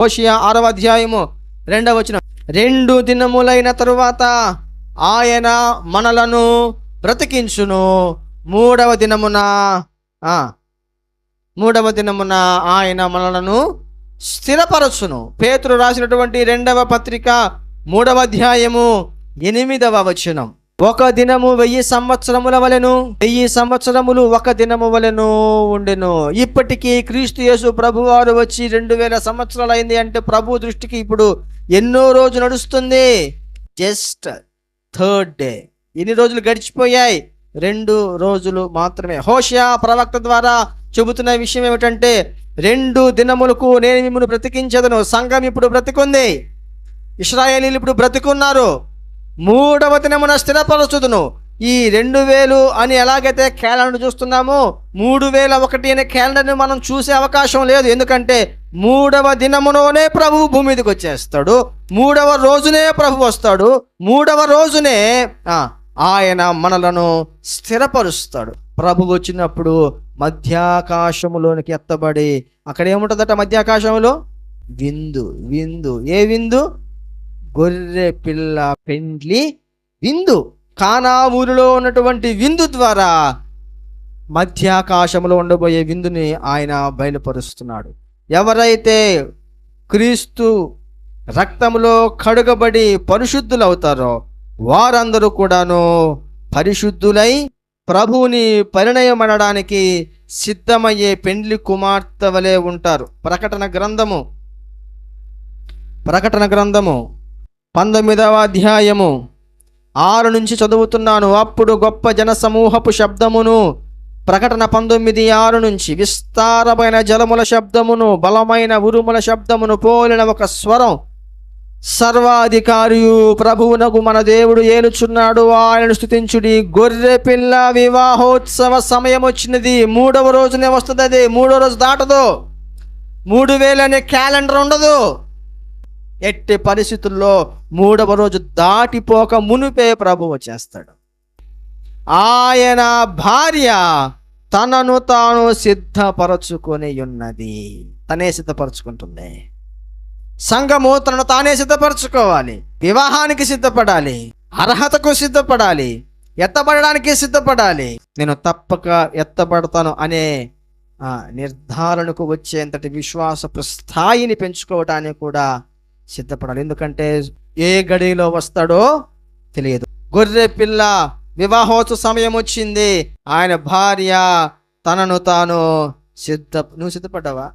హోషేయ 6వ అధ్యాయము 2వ వచనం. 2 దినములైన తరువాత ఆయన మనలను బ్రతికించును, మూడవ దినమున ఆయన మనలను స్థిరపరచును. పేతురు రాసినటువంటి 2వ పత్రిక 3వ అధ్యాయము 8వ వచనం. 1 దినము 1000 సంవత్సరముల వలెను, 1000 సంవత్సరములు 1 దినము వలెను ఉండెను. ఇప్పటికీ క్రీస్తు యేసు ప్రభువారు వచ్చి 2000 సంవత్సరాలు అయింది అంటే ప్రభు దృష్టికి ఇప్పుడు ఎన్నో రోజు నడుస్తుంది? Just 3rd day. ఎన్ని రోజులు గడిచిపోయాయి? 2 రోజులు మాత్రమే. హోషేయ ప్రవక్త ద్వారా చెబుతున్న విషయం ఏమిటంటే, 2 దినములకు నేను మిమ్మల్ని బ్రతికించదను. సంఘం ఇప్పుడు బ్రతికుంది, ఇశ్రాయేలీలు ఇప్పుడు బ్రతికున్నారు. 3వ దినమున స్థిరపరచుదును. ఈ 2000 అని ఎలాగైతే క్యాలెండర్ చూస్తున్నామో 3001 అనే క్యాలెండర్ని మనం చూసే అవకాశం లేదు. ఎందుకంటే 3వ దినములోనే ప్రభువు భూమి మీదకి వచ్చేస్తాడు, 3వ రోజునే ప్రభు వస్తాడు, 3వ రోజునే ఆయన మనలను స్థిరపరుస్తాడు. ప్రభు వచ్చినప్పుడు మధ్యాకాశములోనికి ఎత్తబడి, అక్కడ ఏముంటుందట మధ్యాకాశంలో? విందు. ఏ విందు? గొర్రె పిల్ల పెండ్లి విందు. కానా ఊరిలో ఉన్నటువంటి విందు ద్వారా మధ్యాకాశంలో ఉండబోయే విందుని ఆయన బయలుపరుస్తున్నాడు. ఎవరైతే క్రీస్తు రక్తములో కడుగబడి పరిశుద్ధులవుతారో వారందరూ కూడాను పరిశుద్ధులై ప్రభువుని పరిణయమనడానికి సిద్ధమయ్యే పెండ్లి కుమార్తె వలె ఉంటారు. ప్రకటన గ్రంథము 19వ అధ్యాయము 6 నుంచి చదువుతున్నాను. అప్పుడు గొప్ప జన సమూహపు శబ్దమును, ప్రకటన 19:6 నుంచి, విస్తారమైన జలముల శబ్దమును, బలమైన ఉరుముల శబ్దమును పోలిన ఒక స్వరం, సర్వాధికారియు ప్రభువునకు మన దేవుడు ఏలుచున్నాడు, ఆయనను స్తుతించుడి, గొర్రె పిల్ల వివాహోత్సవ సమయం వచ్చినది. 3వ రోజునే వస్తుంది. అది 3వ రోజు దాటదు. 3000 అనే క్యాలెండర్ ఉండదు. ఎట్టి పరిస్థితుల్లో 3వ రోజు దాటిపోక మునిపే ప్రభు వచ్చేస్తాడు. ఆయన భార్య తనను తాను సిద్ధపరచుకొని ఉన్నది. తనే సిద్ధపరచుకుంటుంది. సంఘము తనను తానే సిద్ధపరచుకోవాలి. వివాహానికి సిద్ధపడాలి, అర్హతకు సిద్ధపడాలి, ఎత్తబడడానికి సిద్ధపడాలి. నేను తప్పక ఎత్తబడతాను అనే నిర్ధారణకు వచ్చేంతటి విశ్వాసపు స్థాయిని పెంచుకోవడానికి కూడా సిద్ధపడాలి. ఎందుకంటే ఏ గడిలో వస్తాడో తెలియదు. గొర్రె పిల్ల వివాహోత్సవ సమయం వచ్చింది. ఆయన భార్య తనను తాను నువ్వు సిద్ధపడ్డావా?